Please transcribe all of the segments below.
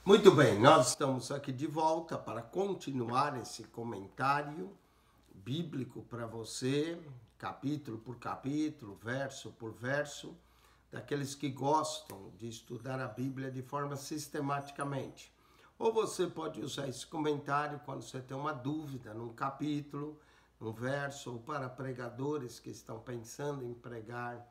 Muito bem, nós estamos aqui de volta para continuar esse comentário bíblico para você, capítulo por capítulo, verso por verso, daqueles que gostam de estudar a Bíblia de forma sistematicamente. Ou você pode usar esse comentário quando você tem uma dúvida num capítulo, num verso, ou para pregadores que estão pensando em pregar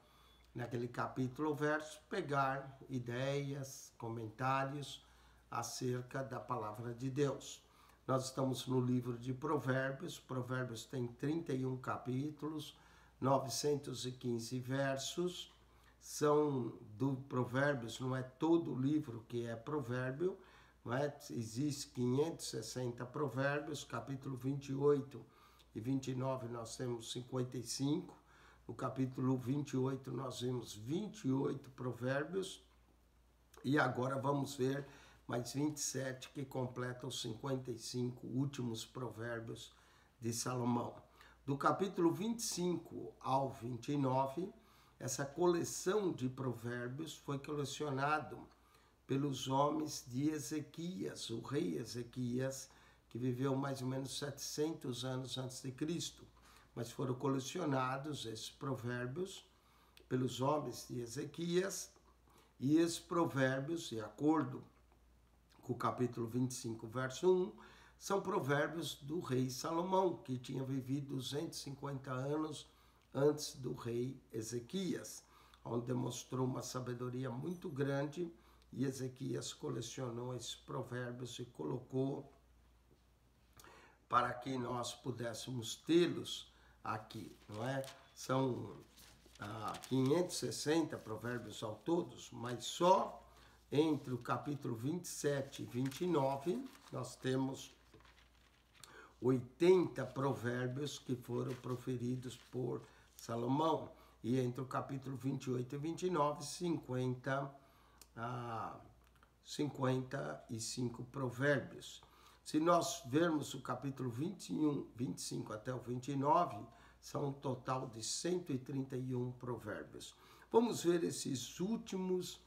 naquele capítulo ou verso, pegar ideias, comentários acerca da palavra de Deus. Nós estamos no livro de Provérbios. Provérbios tem 31 capítulos, 915 versos. São do Provérbios, não é todo o livro que é provérbio, não é? Existe 560 provérbios, capítulo 28 e 29 nós temos 55. No capítulo 28 nós vimos 28 provérbios e agora vamos ver mais 27 que completam os 55 últimos provérbios de Salomão. Do capítulo 25 ao 29, essa coleção de provérbios foi colecionado pelos homens de Ezequias, o rei Ezequias, que viveu mais ou menos 700 anos antes de Cristo. Mas foram colecionados esses provérbios pelos homens de Ezequias, e esses provérbios, de acordo com o capítulo 25, verso 1, são provérbios do rei Salomão, que tinha vivido 250 anos antes do rei Ezequias, onde demonstrou uma sabedoria muito grande, e Ezequias colecionou esses provérbios e colocou para que nós pudéssemos tê-los aqui, não é? São 560 provérbios ao todos, mas só entre o capítulo 27 e 29, nós temos 80 provérbios que foram proferidos por Salomão. E entre o capítulo 28 e 29, 55 provérbios. Se nós vermos o capítulo 21, 25 até o 29, são um total de 131 provérbios. Vamos ver esses últimos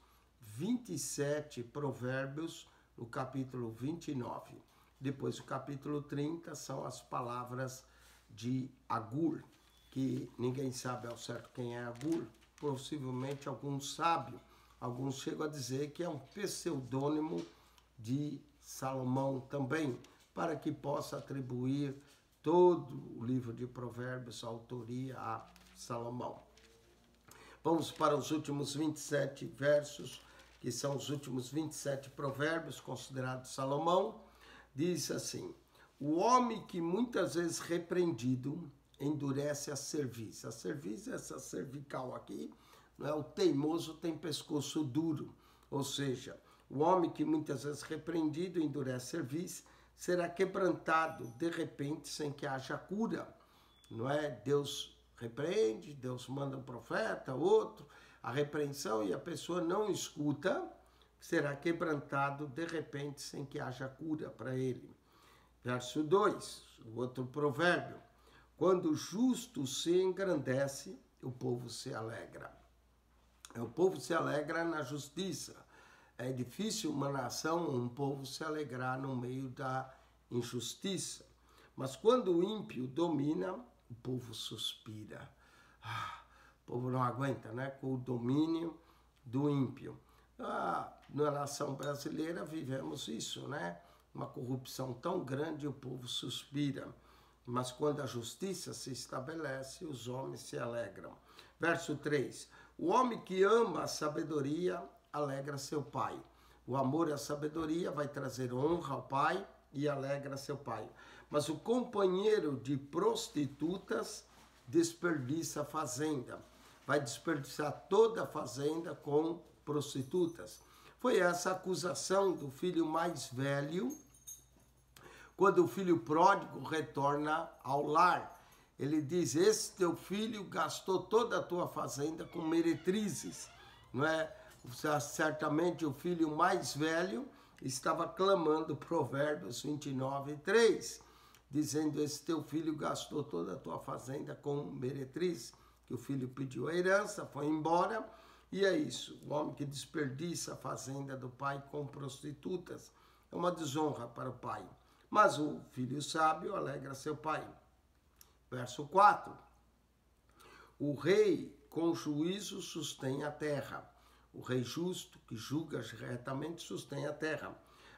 27 provérbios no capítulo 29. Depois, o capítulo 30 são as palavras de Agur, que ninguém sabe ao certo quem é Agur, possivelmente algum sábio. Alguns chegam a dizer que é um pseudônimo de Salomão também, para que possa atribuir todo o livro de Provérbios, a autoria a Salomão. Vamos para os últimos 27 versos, que são os últimos 27 provérbios considerados Salomão. Diz assim: o homem que muitas vezes repreendido endurece a cerviz. A cerviz é essa cervical aqui, não é? O teimoso tem pescoço duro, ou seja, o homem que muitas vezes repreendido endurece a cerviz será quebrantado de repente sem que haja cura, não é? Deus repreende, Deus manda um profeta, outro, a repreensão, e a pessoa não escuta, será quebrantado de repente sem que haja cura para ele. Verso 2, o outro provérbio: quando o justo se engrandece, o povo se alegra. O povo se alegra na justiça. É difícil uma nação, um povo se alegrar no meio da injustiça. Mas quando o ímpio domina, o povo suspira. O povo não aguenta, né? Com o domínio do ímpio. Na nação brasileira vivemos isso, né? Uma corrupção tão grande, o povo suspira. Mas quando a justiça se estabelece, os homens se alegram. Verso 3. O homem que ama a sabedoria alegra seu pai. O amor à sabedoria vai trazer honra ao pai e alegra seu pai. Mas o companheiro de prostitutas desperdiça a fazenda. Vai desperdiçar toda a fazenda com prostitutas. Foi essa a acusação do filho mais velho, quando o filho pródigo retorna ao lar. Ele diz: esse teu filho gastou toda a tua fazenda com meretrizes, não é? Certamente o filho mais velho estava clamando Provérbios 29, 3, dizendo: esse teu filho gastou toda a tua fazenda com meretriz, que o filho pediu a herança, foi embora, E é isso, o homem que desperdiça a fazenda do pai com prostitutas é uma desonra para o pai. Mas o filho sábio alegra seu pai. Verso 4. O rei com juízo sustém a terra. O rei justo, que julga retamente, sustém a terra.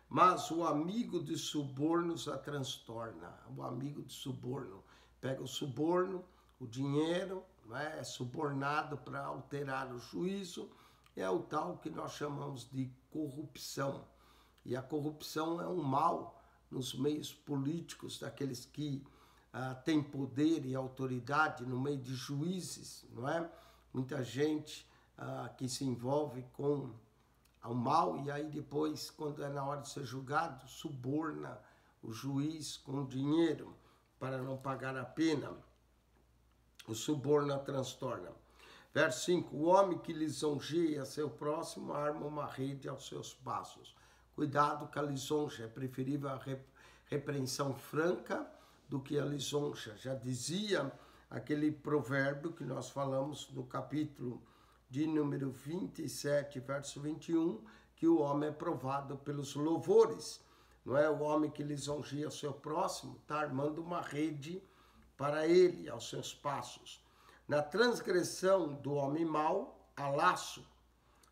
Mas o amigo de subornos a transtorna. O amigo de suborno pega o suborno, o dinheiro, é subornado para alterar o juízo. É o tal que nós chamamos de corrupção. E a corrupção é um mal nos meios políticos daqueles que têm poder e autoridade, no meio de juízes, não é? Muita gente que se envolve com o mal e aí depois, quando é na hora de ser julgado, suborna o juiz com dinheiro para não pagar a pena. O suborno a transtorna. Verso 5. O homem que lisonjeia seu próximo arma uma rede aos seus passos. Cuidado com a lisonja, é preferível a repreensão franca do que a lisonja. Já dizia aquele provérbio que nós falamos no capítulo de número 27, verso 21, que o homem é provado pelos louvores. Não é? O homem que lisonjeia seu próximo está armando uma rede para ele, aos seus passos. Na transgressão do homem mau, há laço,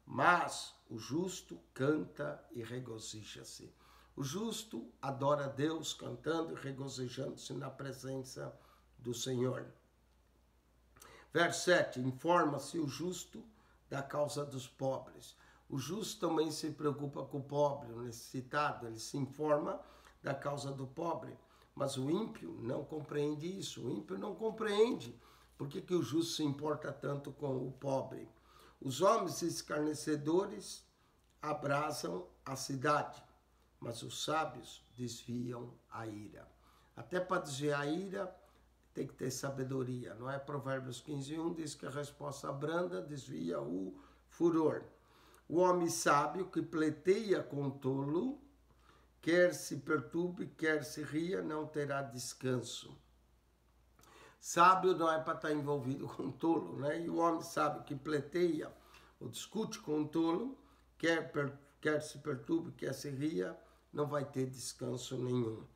mas o justo canta e regozija-se. O justo adora a Deus cantando e regozijando-se na presença do Senhor. Verso 7. Informa-se o justo da causa dos pobres. O justo também se preocupa com o pobre, o necessitado. Ele se informa da causa do pobre. Mas o ímpio não compreende isso. O ímpio não compreende por que o justo se importa tanto com o pobre. Os homens escarnecedores abrasam a cidade, mas os sábios desviam a ira. Até para desviar a ira, tem que ter sabedoria, não é? Provérbios 15:1 diz que a resposta branda desvia o furor. O homem sábio que pleiteia com o tolo, quer se perturbe, quer se ria, não terá descanso. Sábio não é para estar envolvido com o tolo, né? E o homem sábio que pleiteia ou discute com o tolo, quer se perturbe, quer se ria, não vai ter descanso nenhum.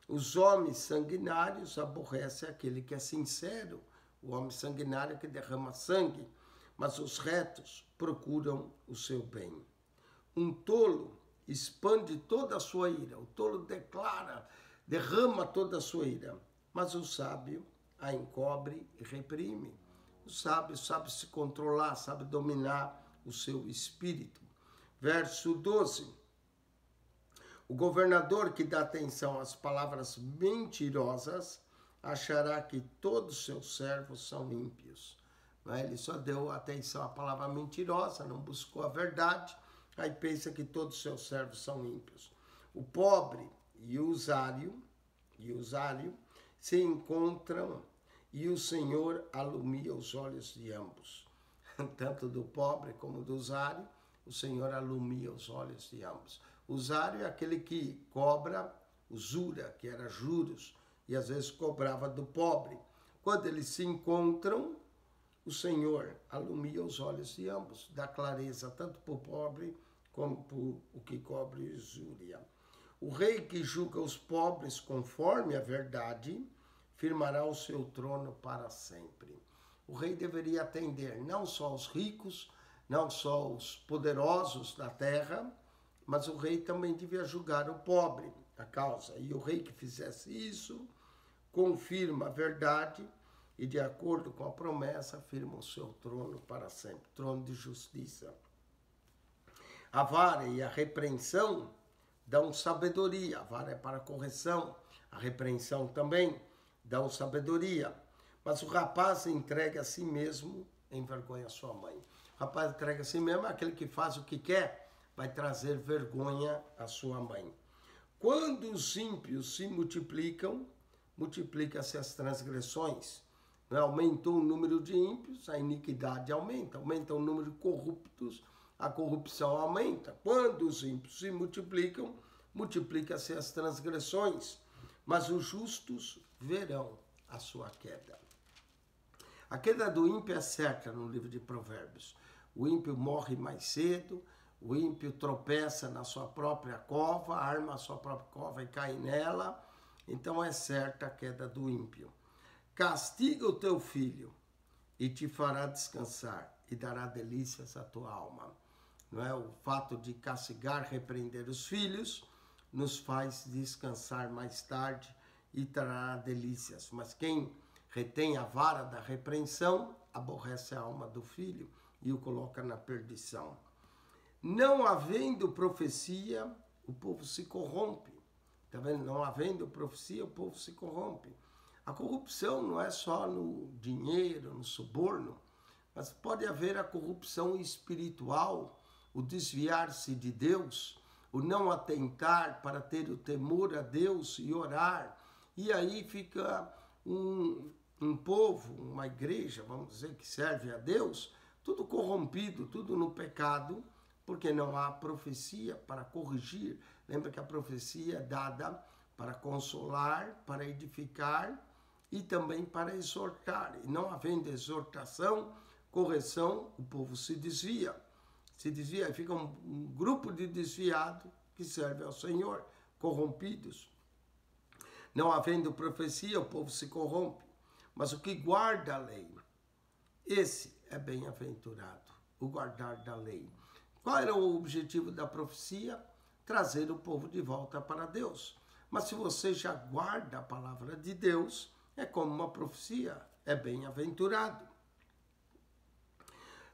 Os homens sanguinários aborrecem aquele que é sincero, o homem sanguinário que derrama sangue, mas os retos procuram o seu bem. Um tolo expande toda a sua ira, o tolo derrama toda a sua ira, mas o sábio a encobre e reprime. O sábio sabe se controlar, sabe dominar o seu espírito. Verso 12. O governador que dá atenção às palavras mentirosas achará que todos os seus servos são ímpios. Ele só deu atenção à palavra mentirosa, não buscou a verdade, aí pensa que todos os seus servos são ímpios. O pobre e o usário se encontram e o Senhor alumia os olhos de ambos. Tanto do pobre como do usário, o Senhor alumia os olhos de ambos. O usário é aquele que cobra usura, que era juros, e às vezes cobrava do pobre. Quando eles se encontram, o Senhor alumia os olhos de ambos, dá clareza tanto para o pobre como para o que cobre usúria. O rei que julga os pobres conforme a verdade, firmará o seu trono para sempre. O rei deveria atender não só os ricos, não só os poderosos da terra, mas o rei também devia julgar o pobre, a causa. E o rei que fizesse isso, confirma a verdade e, de acordo com a promessa, firma o seu trono para sempre, trono de justiça. A vara e a repreensão dão sabedoria. A vara é para correção, a repreensão também dão sabedoria. Mas o rapaz entrega a si mesmo, envergonha sua mãe. O rapaz entrega a si mesmo, é aquele que faz o que quer, vai trazer vergonha à sua mãe. Quando os ímpios se multiplicam, multiplica-se as transgressões. Aumentou o número de ímpios, a iniquidade aumenta. Aumenta o número de corruptos, a corrupção aumenta. Quando os ímpios se multiplicam, multiplica-se as transgressões. Mas os justos verão a sua queda. A queda do ímpio é certa no livro de Provérbios. o ímpio morre mais cedo, o ímpio tropeça na sua própria cova, arma a sua própria cova e cai nela. Então é certa a queda do ímpio. Castiga o teu filho e te fará descansar e dará delícias à tua alma. Não é? O fato de castigar, repreender os filhos, nos faz descansar mais tarde e trará delícias. Mas quem retém a vara da repreensão, aborrece a alma do filho e o coloca na perdição. Não havendo profecia, o povo se corrompe. Está vendo? Não havendo profecia, o povo se corrompe. A corrupção não é só no dinheiro, no suborno, mas pode haver a corrupção espiritual, o desviar-se de Deus, o não atentar para ter o temor a Deus e orar. E aí fica um povo, uma igreja, vamos dizer, que serve a Deus, tudo corrompido, tudo no pecado, porque não há profecia para corrigir. Lembra que a profecia é dada para consolar, para edificar e também para exortar. E não havendo exortação, correção, o povo se desvia. Se desvia e fica um grupo de desviados que serve ao Senhor, corrompidos. Não havendo profecia, o povo se corrompe. Mas o que guarda a lei, esse é bem-aventurado, o guardar da lei. Qual era o objetivo da profecia? Trazer o povo de volta para Deus. Mas se você já guarda a palavra de Deus, é como uma profecia, é bem-aventurado.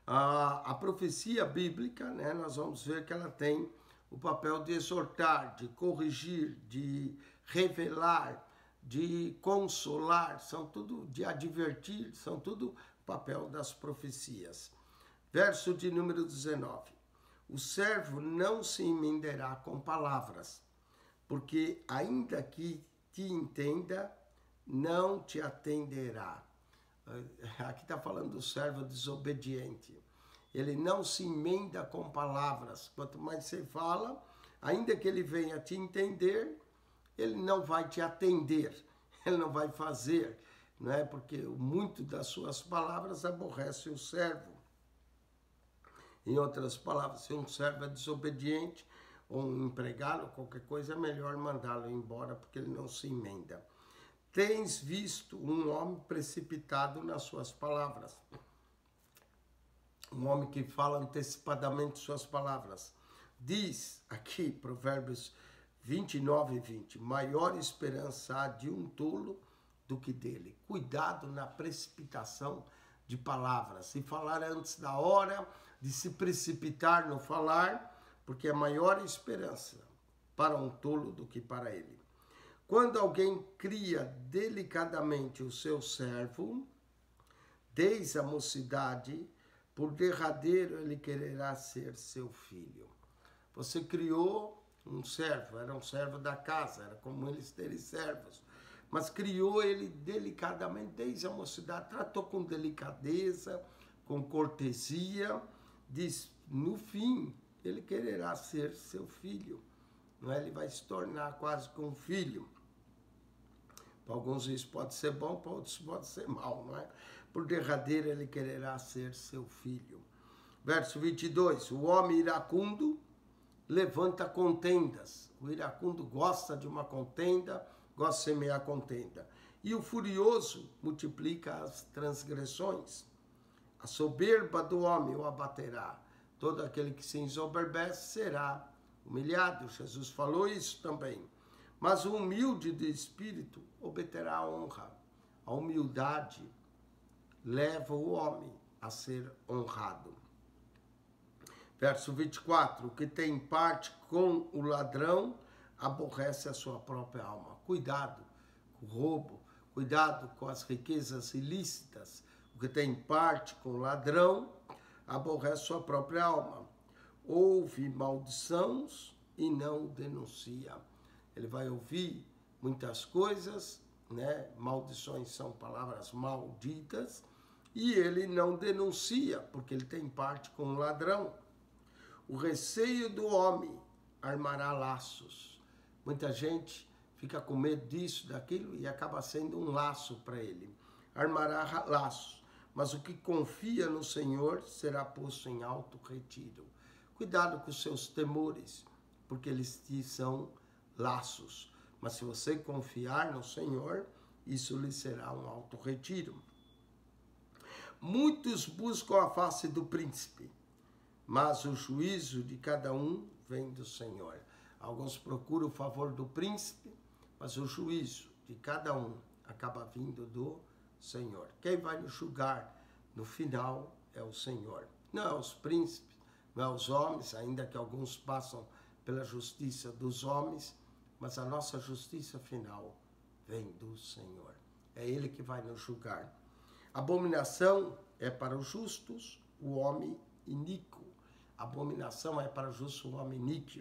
A profecia bíblica, né, nós vamos ver que ela tem o papel de exortar, de corrigir, de revelar, de consolar, são tudo, de advertir, são tudo papel das profecias. Verso de número 19. O servo não se emenderá com palavras, porque ainda que te entenda, não te atenderá. Aqui está falando do servo desobediente. Ele não se emenda com palavras. Quanto mais você fala, ainda que ele venha te entender, ele não vai te atender, ele não vai fazer, não é? Porque muito das suas palavras aborrece o servo. Em outras palavras, se um servo é desobediente, ou um empregado, qualquer coisa, é melhor mandá-lo embora, porque ele não se emenda. Tens visto um homem precipitado nas suas palavras. Um homem que fala antecipadamente suas palavras. Diz aqui, Provérbios 29 e 20, maior esperança há de um tolo do que dele. Cuidado na precipitação de palavras. Se falar antes da hora, de se precipitar no falar, porque é maior esperança para um tolo do que para ele. Quando alguém cria delicadamente o seu servo, desde a mocidade, por derradeiro ele quererá ser seu filho. Você criou um servo, era um servo da casa, era como eles terem servos, mas criou ele delicadamente desde a mocidade, tratou com delicadeza, com cortesia, diz, no fim, ele quererá ser seu filho, não é? Ele vai se tornar quase como um filho. Para alguns isso pode ser bom, para outros pode ser mal, não é? Por derradeiro ele quererá ser seu filho. Verso 22, o homem iracundo levanta contendas. O iracundo gosta de uma contenda, gosta de semear contenda. E o furioso multiplica as transgressões. A soberba do homem o abaterá. Todo aquele que se ensoberbece será humilhado. Jesus falou isso também. Mas o humilde de espírito obterá a honra. A humildade leva o homem a ser honrado. Verso 24. O que tem parte com o ladrão aborrece a sua própria alma. Cuidado com o roubo. Cuidado com as riquezas ilícitas. O que tem parte com o ladrão aborrece sua própria alma. Ouve maldições e não denuncia. Ele vai ouvir muitas coisas, né? Maldições são palavras malditas, e ele não denuncia, porque ele tem parte com o ladrão. O receio do homem armará laços. Muita gente fica com medo disso, daquilo, e acaba sendo um laço para ele. Armará laços. mas o que confia no Senhor será posto em alto retiro. Cuidado com os seus temores, porque eles te são laços. Mas se você confiar no Senhor, isso lhe será um alto retiro. Muitos buscam a face do príncipe, mas o juízo de cada um vem do Senhor. Alguns procuram o favor do príncipe, mas o juízo de cada um acaba vindo do Senhor. Quem vai nos julgar no final é o Senhor. Não é os príncipes, não é os homens, ainda que alguns passam pela justiça dos homens, mas a nossa justiça final vem do Senhor. É Ele que vai nos julgar. Abominação é para os justos o homem iníquo. Abominação é para o justo o homem iníquo.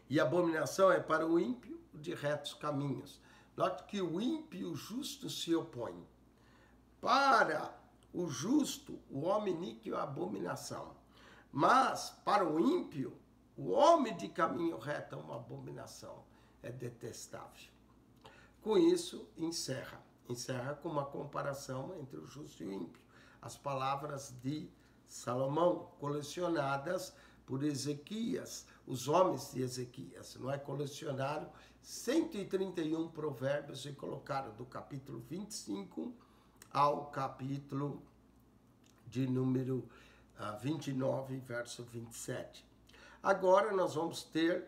E abominação é para o ímpio o de retos caminhos. Note que o ímpio e o justo se opõem. Para o justo, o homem iníquo é abominação. Mas para o ímpio, o homem de caminho reto é uma abominação. É detestável. Com isso, encerra. Encerra com uma comparação entre o justo e o ímpio. As palavras de Salomão, colecionadas por Ezequias, os homens de Ezequias, não é? Colecionaram 131 provérbios e colocaram do capítulo 25 ao capítulo de número 29, verso 27. Agora nós vamos ter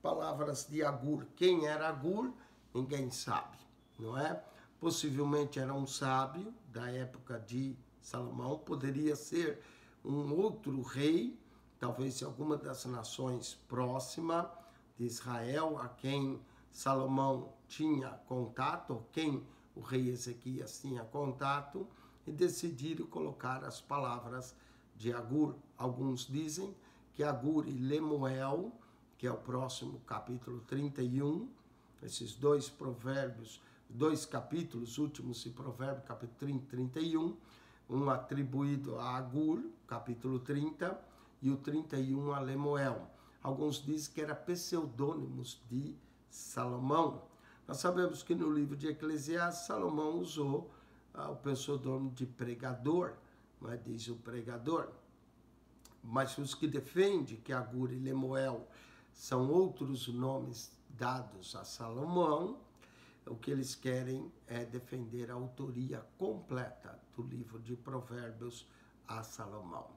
palavras de Agur. Quem era Agur? Ninguém sabe, não é? Possivelmente era um sábio da época de Salomão, poderia ser um outro rei, talvez de alguma das nações próximas de Israel, a quem Salomão tinha contato, ou quem o rei Ezequias tinha contato, e decidiram colocar as palavras de Agur. Alguns dizem que Agur e Lemuel, que é o próximo capítulo 31, esses dois provérbios, dois capítulos últimos de Provérbios, capítulo 30 e 31, um atribuído a Agur, capítulo 30, e o 31 a Lemuel. Alguns dizem que era pseudônimos de Salomão. Nós sabemos que no livro de Eclesiastes, Salomão usou o pseudônimo de pregador, não é? Diz o pregador. Mas os que defendem que Agur e Lemuel são outros nomes dados a Salomão, o que eles querem é defender a autoria completa do livro de Provérbios a Salomão.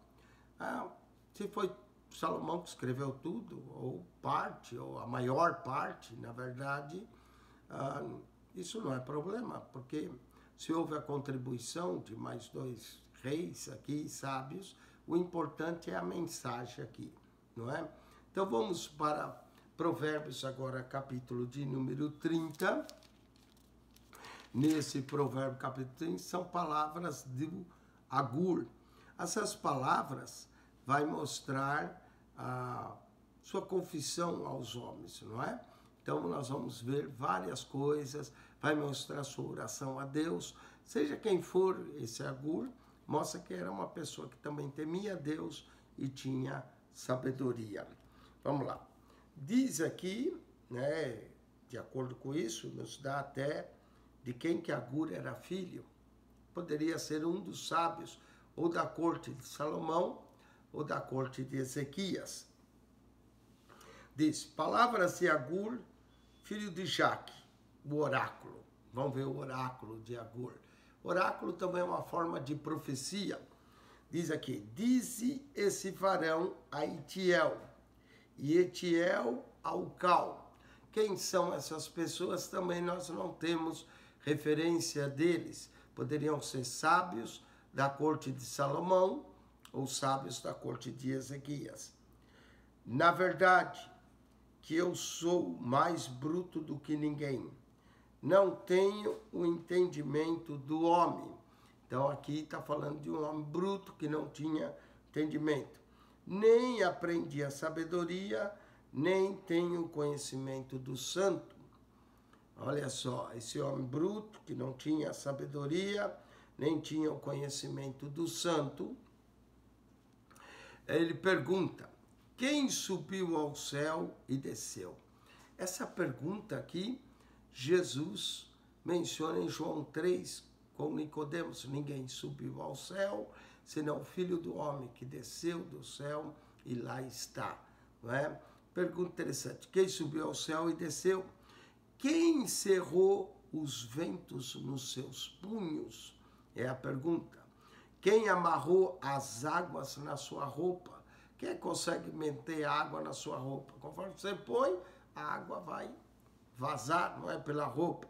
Se foi Salomão que escreveu tudo, ou parte, ou a maior parte, na verdade, isso não é problema, porque se houve a contribuição de mais dois reis aqui, sábios, o importante é a mensagem aqui, não é? Então vamos para Provérbios agora, capítulo de número 30. Nesse provérbio capítulo 30 são palavras do Agur. Essas palavras vai mostrar a sua confissão aos homens, não é? Então nós vamos ver várias coisas, vai mostrar sua oração a Deus. Seja quem for esse Agur, mostra que era uma pessoa que também temia Deus e tinha sabedoria. Vamos lá. Diz aqui, né, de acordo com isso, nos dá até de quem que Agur era filho. Poderia ser um dos sábios, ou da corte de Salomão, ou da corte de Ezequias. Diz, palavras de Agur, filho de Jaque, o oráculo. Vamos ver o oráculo de Agur. Oráculo também é uma forma de profecia. Diz aqui, dize esse varão a Itiel, e Etiel ao Cal. Quem são essas pessoas? Também nós não temos referência deles. Poderiam ser sábios da corte de Salomão ou sábios da corte de Ezequias. Na verdade, que eu sou mais bruto do que ninguém. Não tenho o entendimento do homem. Então aqui está falando de um homem bruto que não tinha entendimento. Nem aprendi a sabedoria, nem tenho o conhecimento do santo. Olha só, esse homem bruto que não tinha sabedoria, nem tinha o conhecimento do santo. Ele pergunta, quem subiu ao céu e desceu? Essa pergunta aqui, Jesus menciona em João 3, com Nicodemos, ninguém subiu ao céu, senão o Filho do Homem que desceu do céu e lá está. Não é? Pergunta interessante, quem subiu ao céu e desceu? Quem encerrou os ventos nos seus punhos? É a pergunta. Quem amarrou as águas na sua roupa? Quem consegue meter água na sua roupa? Conforme você põe, a água vai vazar, não é pela roupa.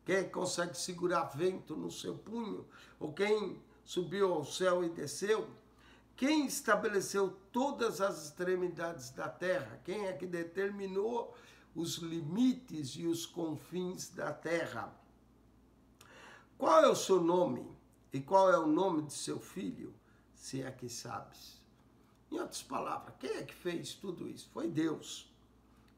Quem consegue segurar vento no seu punho? Ou quem subiu ao céu e desceu? Quem estabeleceu todas as extremidades da terra? Quem é que determinou os limites e os confins da terra? Qual é o seu nome? E qual é o nome de seu filho? Se é que sabes. Em outras palavras, quem é que fez tudo isso? Foi Deus.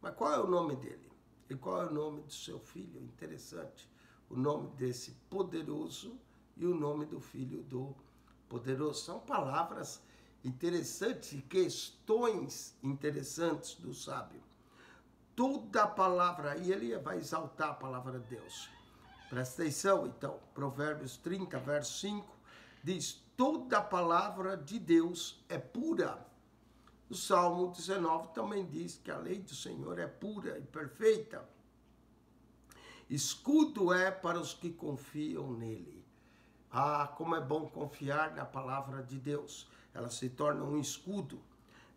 Mas qual é o nome dele? E qual é o nome do seu filho? Interessante. O nome desse poderoso e o nome do filho do poderoso. São palavras interessantes, questões interessantes do sábio. Toda a palavra aí, ele vai exaltar a palavra de Deus. Presta atenção, então. Provérbios 30, verso 5, diz, toda a palavra de Deus é pura. O Salmo 19 também diz que a lei do Senhor é pura e perfeita. Escudo é para os que confiam nele. Ah, como é bom confiar na palavra de Deus. Ela se torna um escudo.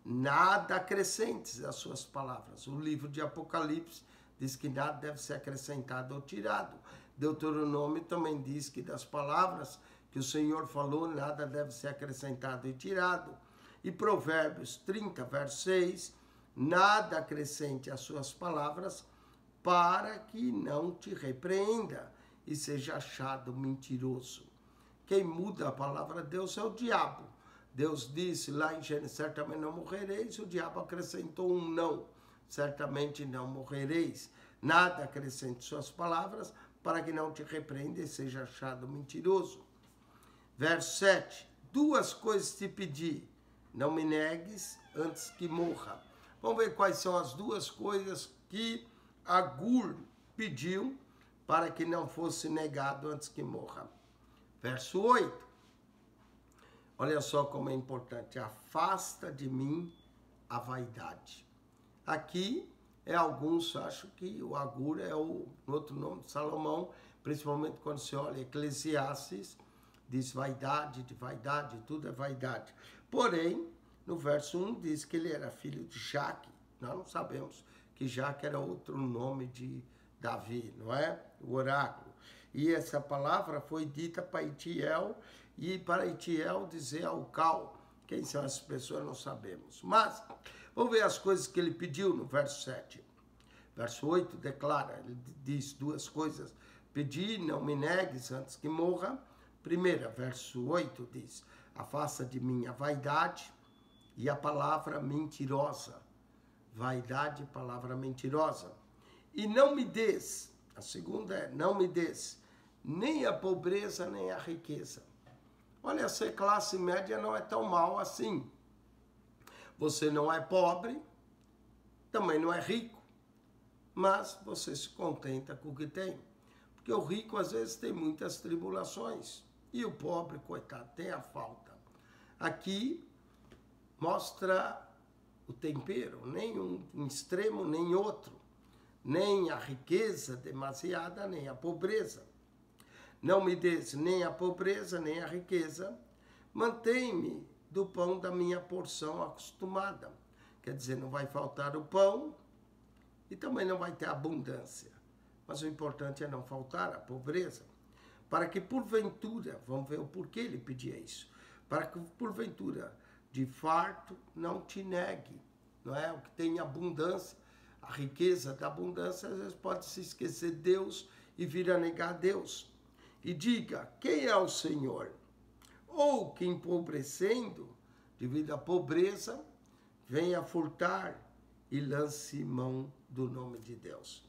Nada acrescentes às suas palavras. O livro de Apocalipse diz que nada deve ser acrescentado ou tirado. Deuteronômio também diz que das palavras que o Senhor falou, nada deve ser acrescentado e tirado. E Provérbios 30, verso 6, nada acrescente às suas palavras, para que não te repreenda e seja achado mentiroso. Quem muda a palavra de Deus é o diabo. Deus disse lá em Gênesis, certamente não morrereis, e o diabo acrescentou um não, certamente não morrereis. Nada acrescente suas palavras, para que não te repreenda e seja achado mentiroso. Verso 7, duas coisas te pedi, não me negues antes que morra. Vamos ver quais são as duas coisas que Agur pediu para que não fosse negado antes que morra. Verso 8, olha só como é importante, afasta de mim a vaidade. Aqui, alguns acham que o Agur é o outro nome de Salomão, principalmente quando se olha Eclesiastes, diz vaidade, de vaidade, tudo é vaidade. Porém, no verso 1 diz que ele era filho de Jaque. Nós não sabemos que Jaque era outro nome de Davi, não é? O oráculo. E essa palavra foi dita para Itiel, e para Itiel dizer ao Cal. Quem são essas pessoas não sabemos. Mas, vamos ver as coisas que ele pediu no verso 7. Verso 8 declara, ele diz duas coisas. Pedi, não me negues antes que morra. Primeira, verso 8 diz, afasta de mim a vaidade e a palavra mentirosa. Vaidade, palavra mentirosa. E não me des, a segunda é, não me des, nem a pobreza, nem a riqueza. Olha, ser classe média não é tão mal assim. Você não é pobre, também não é rico, mas você se contenta com o que tem. Porque o rico, às vezes, tem muitas tribulações. E o pobre, coitado, tem a falta. Aqui mostra o tempero, nem um extremo, nem outro. Nem a riqueza demasiada, nem a pobreza. Não me des nem a pobreza, nem a riqueza. Mantém-me do pão da minha porção acostumada. Quer dizer, não vai faltar o pão e também não vai ter abundância. Mas o importante é não faltar a pobreza. Para que porventura, vamos ver o porquê ele pedia isso, para que porventura de farto não te negue, não é? O que tem abundância, a riqueza da abundância, às vezes pode se esquecer de Deus e vir a negar Deus. E diga, quem é o Senhor? Ou que empobrecendo, devido à pobreza, venha furtar e lance mão do nome de Deus.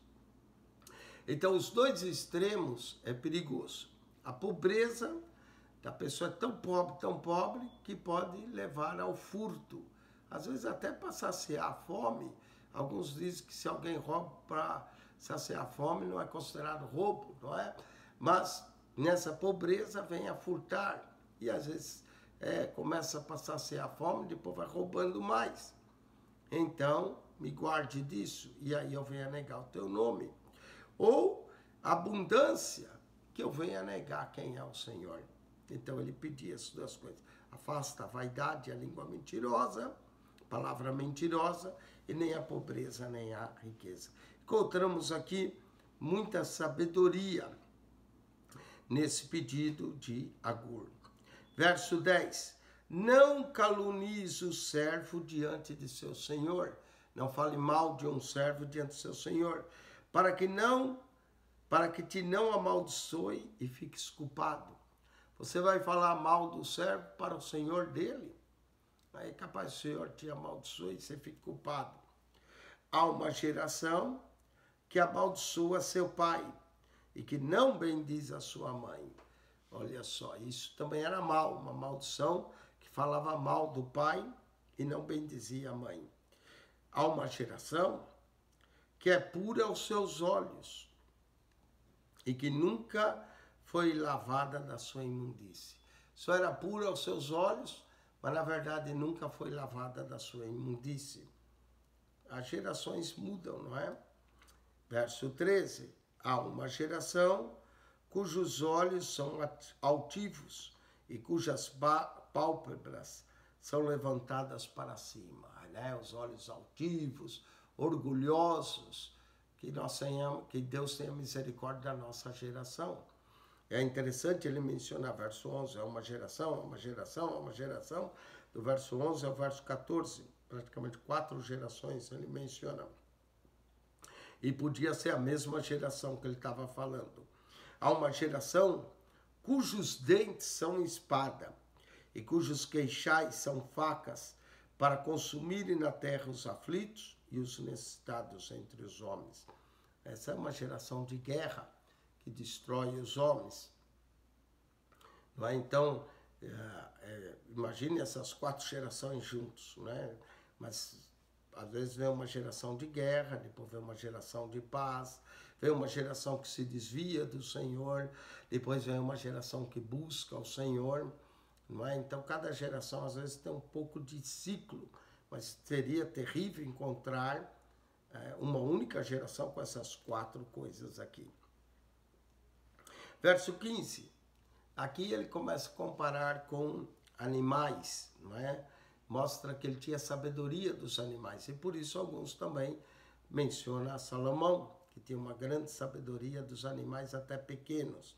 Então, os dois extremos é perigoso. A pobreza da pessoa é tão pobre, que pode levar ao furto. Às vezes até para saciar a fome. Alguns dizem que se alguém rouba para saciar a fome, não é considerado roubo, não é? Mas nessa pobreza vem a furtar. E às vezes começa a passar a ser a fome, depois vai roubando mais. Então, me guarde disso, e aí eu venho a negar o teu nome. Ou abundância, que eu venha a negar quem é o Senhor. Então ele pedia essas duas coisas. Afasta a vaidade, a língua mentirosa, palavra mentirosa, e nem a pobreza, nem a riqueza. Encontramos aqui muita sabedoria nesse pedido de Agur. Verso 10. Não calunies o servo diante de seu senhor. Não fale mal de um servo diante de seu senhor, para que te não amaldiçoe e fiques culpado. Você vai falar mal do servo para o senhor dele? Aí é capaz o senhor te amaldiçoe e você fica culpado. Há uma geração que amaldiçoa seu pai e que não bendiz a sua mãe. Olha só, isso também era mal, uma maldição que falava mal do pai e não bendizia a mãe. Há uma geração que é pura aos seus olhos e que nunca foi lavada da sua imundície. Só era pura aos seus olhos, mas na verdade nunca foi lavada da sua imundície. As gerações mudam, não é? Verso 13. Há uma geração cujos olhos são altivos e cujas pálpebras são levantadas para cima, né? Os olhos altivos, orgulhosos, que Deus tenha misericórdia da nossa geração. É interessante ele mencionar verso 11, é uma geração, do verso 11 ao verso 14, praticamente 4 gerações ele menciona. E podia ser a mesma geração que ele estava falando. Há uma geração cujos dentes são espada e cujos queixais são facas para consumirem na terra os aflitos e os necessitados entre os homens. Essa é uma geração de guerra que destrói os homens. Não é? Então, imagine essas 4 gerações juntos, né? Mas às vezes vem uma geração de guerra, depois vem uma geração de paz, vem uma geração que se desvia do Senhor, depois vem uma geração que busca o Senhor, não é? Então cada geração às vezes tem um pouco de ciclo, mas seria terrível encontrar uma única geração com essas 4 coisas aqui. Verso 15, aqui ele começa a comparar com animais, não é? Mostra que ele tinha sabedoria dos animais. E por isso alguns também mencionam a Salomão, que tinha uma grande sabedoria dos animais até pequenos.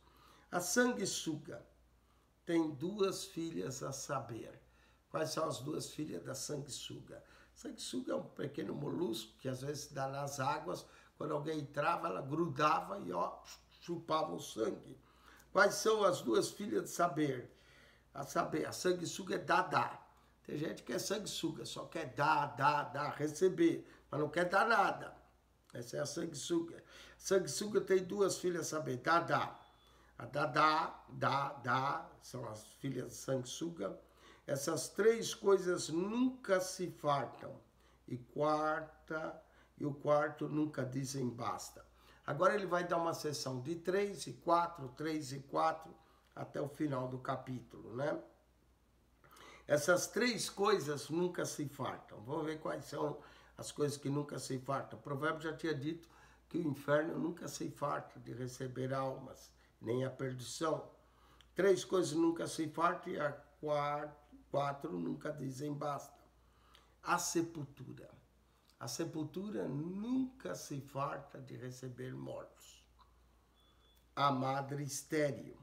A sanguessuga tem 2 filhas a saber. Quais são as 2 filhas da sanguessuga? A sanguessuga é um pequeno molusco que às vezes dá nas águas. Quando alguém entrava, ela grudava e chupava o sangue. Quais são as 2 filhas de saber? A sanguessuga é Dadá. Tem gente que é sanguessuga, só quer dar, receber, mas não quer dar nada. Essa é a sanguessuga. A sanguessuga tem 2 filhas a saber, Dadá. A Dadá, são as filhas de sanguessuga. Essas 3 coisas nunca se fartam. E o quarto nunca dizem basta. Agora ele vai dar uma sessão de 3 e 4, 3 e 4, até o final do capítulo, né? Essas 3 coisas nunca se fartam. Vamos ver quais são as coisas que nunca se fartam. O provérbio já tinha dito que o inferno nunca se farta de receber almas, nem a perdição. 3 coisas nunca se fartam e a 4 nunca dizem basta. A sepultura. A sepultura nunca se farta de receber mortos. A madre estéril.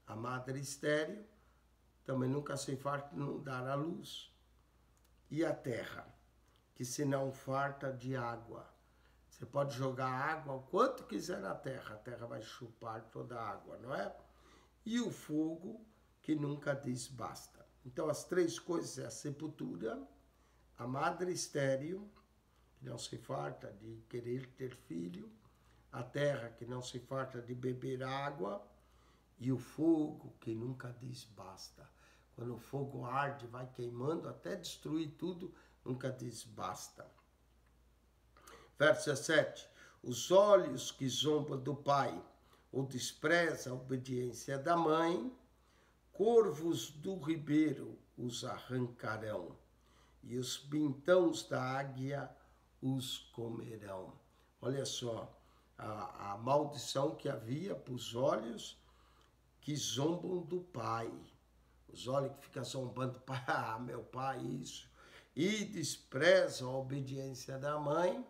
A madre estéril também nunca se farta de não dar a luz. E a terra, que se não farta de água. Você pode jogar água o quanto quiser na terra, a terra vai chupar toda a água, não é? E o fogo, que nunca diz basta. Então as 3 coisas é a sepultura, a madre estéril, que não se farta de querer ter filho, a terra, que não se farta de beber água, e o fogo, que nunca diz basta. Quando o fogo arde, vai queimando até destruir tudo, nunca diz basta. Verso 17. Os olhos que zombam do pai, ou despreza a obediência da mãe, corvos do ribeiro os arrancarão, e os pintões da águia os comerão. Olha só, a maldição que havia para os olhos que zombam do pai. Os olhos que ficam zombando do pai, meu pai, isso. E desprezam a obediência da mãe,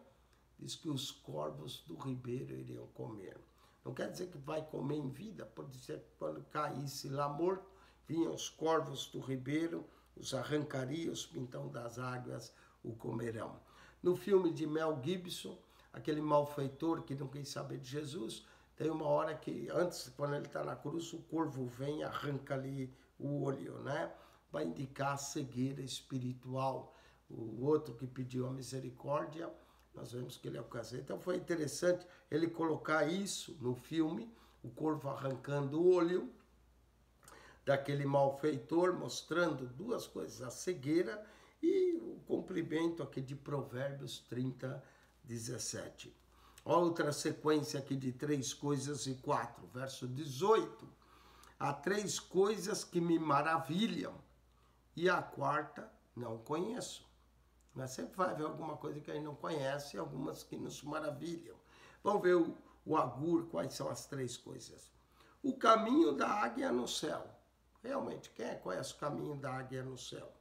diz que os corvos do ribeiro iriam comer. Não quer dizer que vai comer em vida, pode ser que quando caísse lá morto, vinham os corvos do ribeiro, os arrancariam, os pintão das águas o comerão. No filme de Mel Gibson, aquele malfeitor que não quis saber de Jesus, tem uma hora que, antes, quando ele está na cruz, o corvo vem e arranca ali o olho, né? Vai indicar a cegueira espiritual. O outro que pediu a misericórdia, nós vemos que ele alcançou. Então foi interessante ele colocar isso no filme, o corvo arrancando o olho daquele malfeitor, mostrando duas coisas, a cegueira e o cumprimento aqui de Provérbios 30, 17. Outra sequência aqui de 3 coisas e 4, verso 18. Há 3 coisas que me maravilham e a quarta não conheço. Mas sempre vai haver alguma coisa que a gente não conhece e algumas que nos maravilham. Vamos ver o Agur, quais são as 3 coisas. O caminho da águia no céu. Realmente, quem conhece o caminho da águia no céu?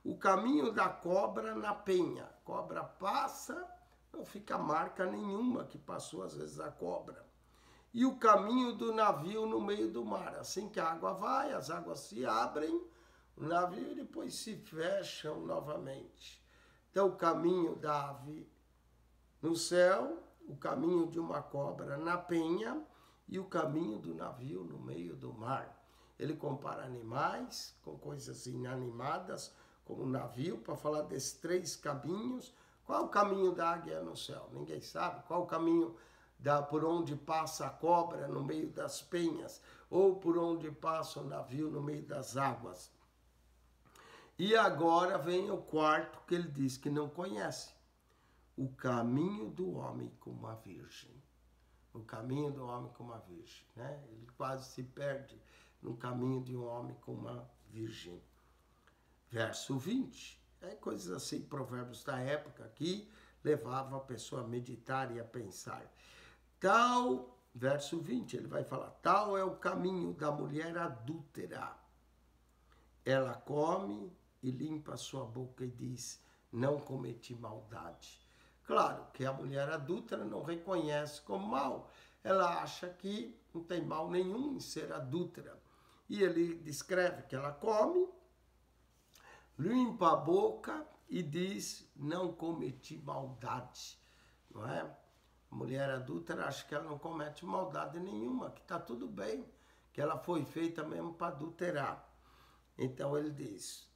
O caminho da cobra na penha. A cobra passa, não fica marca nenhuma que passou às vezes a cobra. E o caminho do navio no meio do mar. Assim que a água vai, as águas se abrem, o navio depois se fecham novamente. Então, o caminho da ave no céu, o caminho de uma cobra na penha e o caminho do navio no meio do mar. Ele compara animais com coisas inanimadas, como o navio, para falar desses 3 caminhos. Qual é o caminho da águia no céu? Ninguém sabe. Qual é o caminho por onde passa a cobra no meio das penhas? Ou por onde passa o navio no meio das águas? E agora vem o quarto que ele diz que não conhece. O caminho do homem com uma virgem. O caminho do homem com uma virgem, né? Ele quase se perde no caminho de um homem com uma virgem. Verso 20. Coisas assim, provérbios da época que levava a pessoa a meditar e a pensar. Tal, verso 20, ele vai falar, tal é o caminho da mulher adúltera. Ela come e limpa a sua boca e diz, não cometi maldade. Claro que a mulher adúltera não reconhece como mal. Ela acha que não tem mal nenhum em ser adúltera. E ele descreve que ela come, limpa a boca e diz, não cometi maldade. Não é? A mulher adúltera acha que ela não comete maldade nenhuma, que está tudo bem, que ela foi feita mesmo para adulterar. Então ele diz,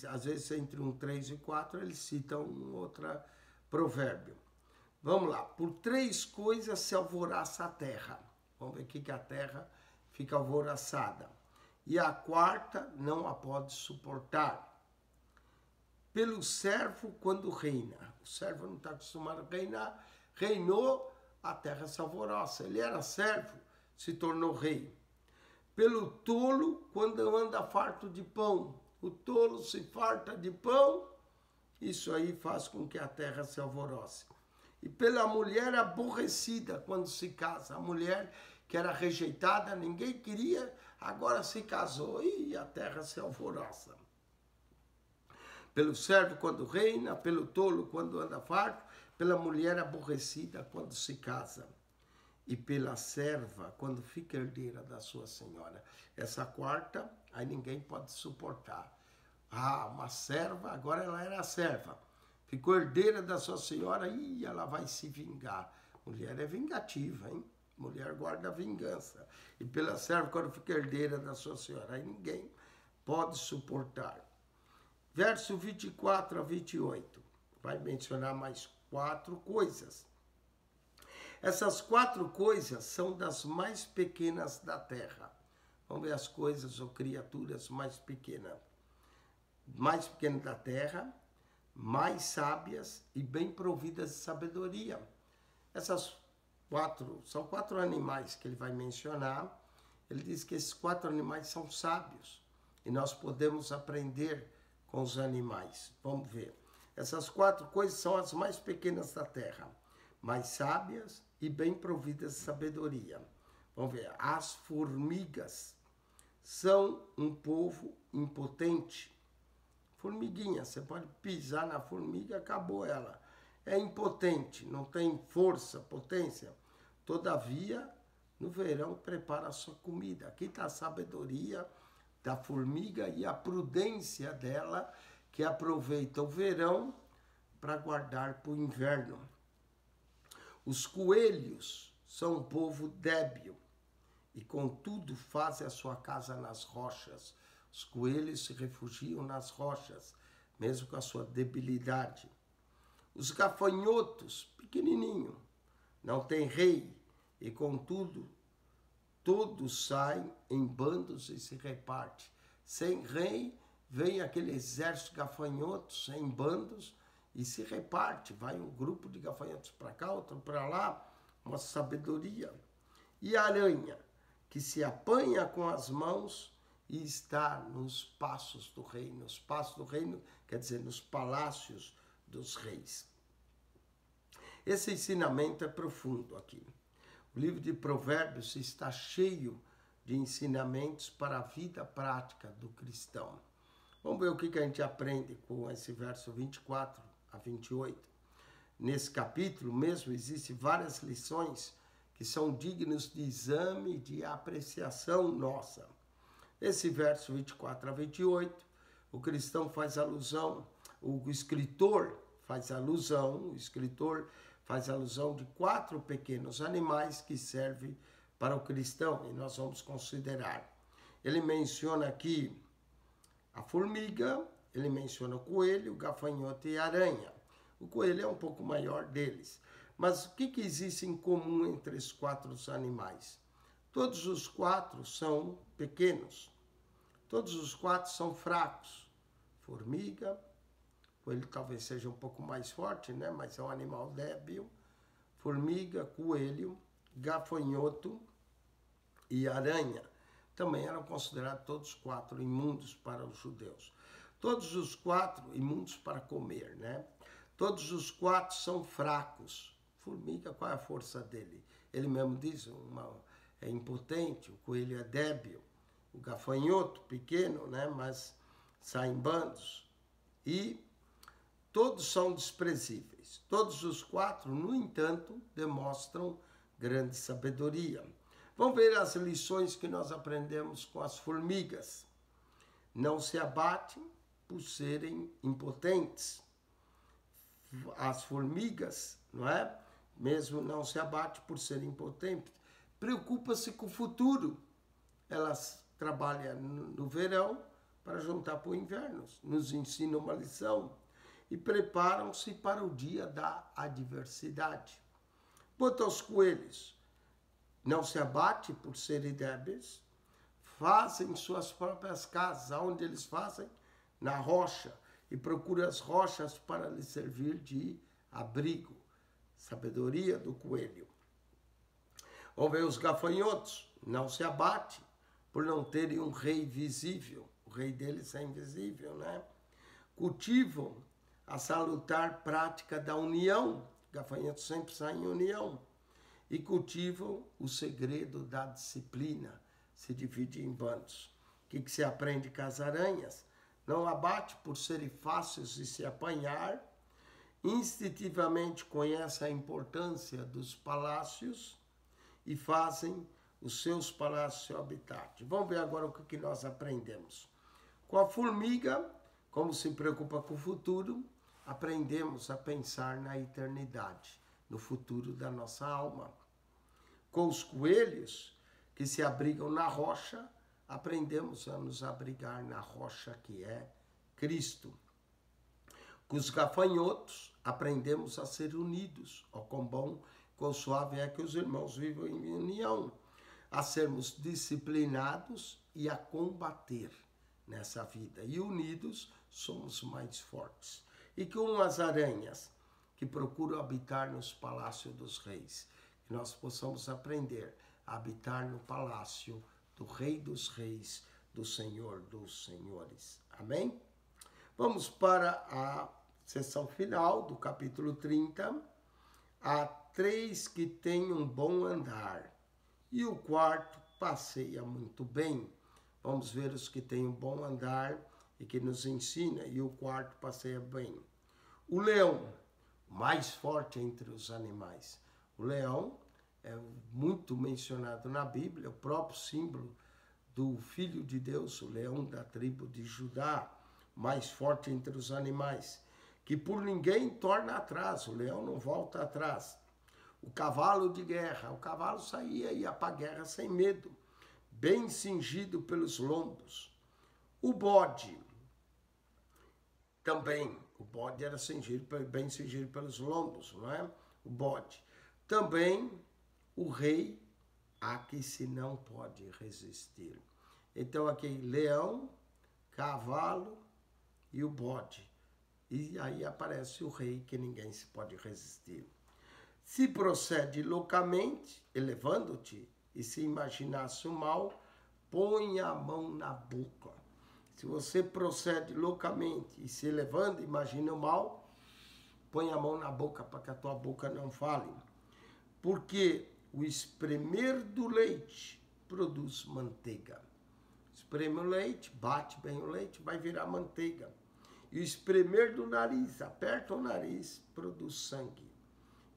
às vezes entre 3 e 4 ele cita um outro provérbio. Vamos lá, por 3 coisas se alvoroça a terra. Vamos ver o que a terra fica alvoroçada. E a quarta não a pode suportar. Pelo servo quando reina. O servo não está acostumado a reinar. Reinou, a terra se alvoroça. Ele era servo, se tornou rei. Pelo tolo quando anda farto de pão. O tolo se farta de pão, isso aí faz com que a terra se alvoroce. E pela mulher aborrecida quando se casa. A mulher que era rejeitada, ninguém queria, agora se casou e a terra se alvoroça. Pelo servo quando reina, pelo tolo quando anda farto, pela mulher aborrecida quando se casa. E pela serva quando fica herdeira da sua senhora. Essa quarta, aí ninguém pode suportar. Uma serva, agora ela era serva. Ficou herdeira da sua senhora e ela vai se vingar. Mulher é vingativa, hein? Mulher guarda a vingança. E pela serva, quando fica herdeira da sua senhora, aí ninguém pode suportar. Verso 24 a 28. Vai mencionar mais 4 coisas. Essas 4 coisas são das mais pequenas da terra. Vamos ver as coisas ou criaturas mais pequenas. Mais pequenas da terra, mais sábias e bem providas de sabedoria. Essas são 4 animais que ele vai mencionar. Ele diz que esses 4 animais são sábios e nós podemos aprender com os animais. Vamos ver. Essas 4 coisas são as mais pequenas da terra, mais sábias e bem providas de sabedoria. Vamos ver. As formigas são um povo impotente. Formiguinha, você pode pisar na formiga, acabou ela. É impotente, não tem força, potência. Todavia, no verão, prepara a sua comida. Aqui está a sabedoria da formiga e a prudência dela, que aproveita o verão para guardar para o inverno. Os coelhos são um povo débil e, contudo, fazem a sua casa nas rochas. Os coelhos se refugiam nas rochas, mesmo com a sua debilidade. Os gafanhotos, pequenininho, não tem rei, e contudo, todos saem em bandos e se repartem. Sem rei, vem aquele exército de gafanhotos em bandos e se reparte. Vai um grupo de gafanhotos para cá, outro para lá, uma sabedoria. E a aranha, que se apanha com as mãos e está nos passos do reino. Os passos do reino quer dizer nos palácios dos reis. Esse ensinamento é profundo aqui. O livro de Provérbios está cheio de ensinamentos para a vida prática do cristão. Vamos ver o que a gente aprende com esse verso 24 a 28. Nesse capítulo mesmo existem várias lições que são dignos de exame e de apreciação nossa. Esse verso 24 a 28, o cristão faz alusão, o escritor faz alusão de 4 pequenos animais que servem para o cristão, e nós vamos considerar. Ele menciona aqui a formiga, ele menciona o coelho, o gafanhoto e a aranha. O coelho é um pouco maior deles. Mas o que existe em comum entre esses 4 animais? Todos os 4 são pequenos. Todos os 4 são fracos. Formiga, coelho talvez seja um pouco mais forte, né? Mas é um animal débil. Formiga, coelho, gafanhoto e aranha também eram considerados todos 4 imundos para os judeus. Todos os 4 imundos para comer, né? Todos os 4 são fracos. Formiga, qual é a força dele? Ele mesmo diz, é impotente, o coelho é débil, o gafanhoto, pequeno, né? Mas sai em bandos. E todos são desprezíveis. Todos os 4, no entanto, demonstram grande sabedoria. Vamos ver as lições que nós aprendemos com as formigas. Não se abatem por serem impotentes. As formigas, não é? Mesmo não se abatem por serem impotentes. Preocupa-se com o futuro. Elas trabalham no verão para juntar para o inverno. Nos ensinam uma lição. E preparam-se para o dia da adversidade. Quanto aos coelhos, não se abate por serem débeis, fazem suas próprias casas. Aonde eles fazem? Na rocha. E procuram as rochas para lhes servir de abrigo. Sabedoria do coelho. Vamos ver os gafanhotos. Não se abate por não terem um rei visível. O rei deles é invisível, né? Cultivam a salutar prática da união. Gafanhotos sempre saem em união. E cultivam o segredo da disciplina. Se divide em bandos. O que se aprende com as aranhas? Não abate por serem fáceis de se apanhar. Instintivamente conhece a importância dos palácios e fazem os seus palácios seu habitat. Vamos ver agora o que nós aprendemos. Com a formiga, como se preocupa com o futuro, aprendemos a pensar na eternidade, no futuro da nossa alma. Com os coelhos, que se abrigam na rocha, aprendemos a nos abrigar na rocha que é Cristo. Com os gafanhotos, aprendemos a ser unidos. Ó, quão bom, quão suave é que os irmãos vivam em união. A sermos disciplinados e a combater nessa vida. E unidos, somos mais fortes. E com as aranhas, que procuram habitar nos palácios dos reis. que nós possamos aprender a habitar no palácio do Rei dos Reis, do Senhor dos Senhores. Amém? Vamos para a sessão final do capítulo 30. Há 3 que têm um bom andar, e o quarto passeia muito bem. Vamos ver os que têm um bom andar e que nos ensina, e o quarto passeia bem. O leão, mais forte entre os animais. O leão é muito mencionado na Bíblia, o próprio símbolo do Filho de Deus, o leão da tribo de Judá, mais forte entre os animais, que por ninguém torna atrás, o leão não volta atrás. O cavalo de guerra, o cavalo saía e ia para a guerra sem medo, bem cingido pelos lombos. O bode, também, o bode era bem cingido pelos lombos, não é? O bode. Também o rei, a que se não pode resistir. Então aqui, leão, cavalo e o bode. E aí aparece o rei, que ninguém se pode resistir. Se procede loucamente, elevando-te, e se imaginasse o mal, põe a mão na boca. Se você procede loucamente e se elevando, imagina o mal, põe a mão na boca para que a tua boca não fale. Porque o espremer do leite produz manteiga. Espreme o leite, bate bem o leite, vai virar manteiga. E o espremer do nariz, aperta o nariz, produz sangue.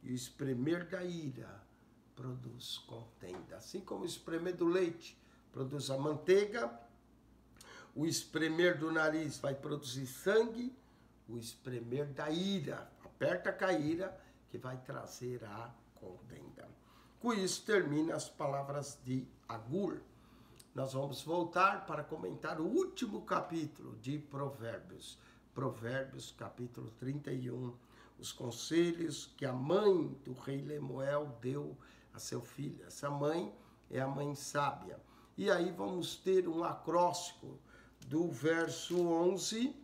E o espremer da ira produz contenda. Assim como o espremer do leite produz a manteiga, o espremer do nariz vai produzir sangue, o espremer da ira, aperta com a ira, que vai trazer a contenda. Com isso termina as palavras de Agur. Nós vamos voltar para comentar o último capítulo de Provérbios. Provérbios, capítulo 31. Os conselhos que a mãe do rei Lemuel deu a seu filho. Essa mãe é a mãe sábia. E aí vamos ter um acróstico do verso 11,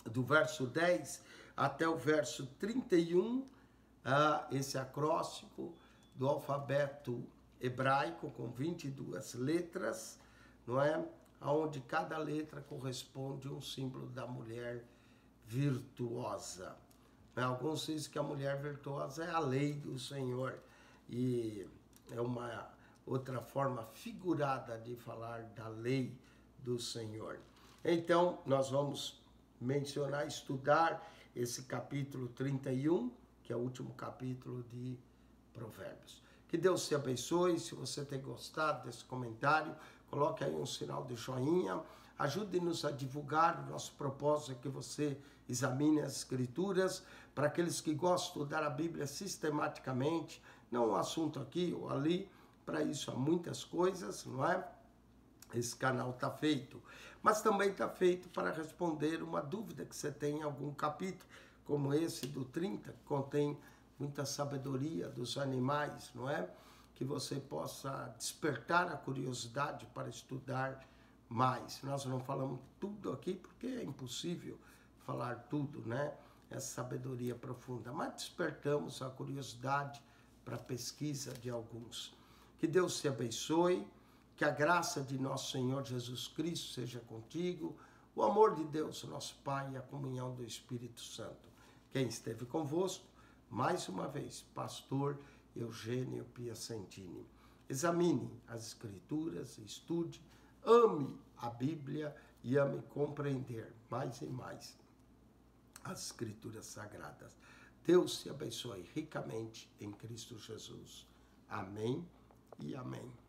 do verso 10 até o verso 31, esse acróstico do alfabeto hebraico com 22 letras, não é? Onde cada letra corresponde a um símbolo da mulher virtuosa. Alguns dizem que a mulher virtuosa é a lei do Senhor, e é uma outra forma figurada de falar da lei do Senhor. Então, nós vamos mencionar, estudar esse capítulo 31, que é o último capítulo de Provérbios. Que Deus te abençoe. Se você tem gostado desse comentário, coloque aí um sinal de joinha. Ajude-nos a divulgar. O nosso propósito é que você examine as Escrituras. Para aqueles que gostam de estudar a Bíblia sistematicamente, não um assunto aqui ou ali. Para isso há muitas coisas, não é? Esse canal está feito. Mas também está feito para responder uma dúvida que você tem em algum capítulo, como esse do 30, que contém muita sabedoria dos animais, não é? Que você possa despertar a curiosidade para estudar mais. Nós não falamos tudo aqui porque é impossível falar tudo, né? Essa sabedoria profunda. Mas despertamos a curiosidade para a pesquisa de alguns. Que Deus te abençoe, que a graça de nosso Senhor Jesus Cristo seja contigo, o amor de Deus, nosso Pai, e a comunhão do Espírito Santo. Quem esteve convosco, mais uma vez, pastor Eugênio Piacentini. Examine as Escrituras, estude, ame a Bíblia e ame compreender mais e mais as Escrituras Sagradas. Deus te abençoe ricamente em Cristo Jesus. Amém e amém.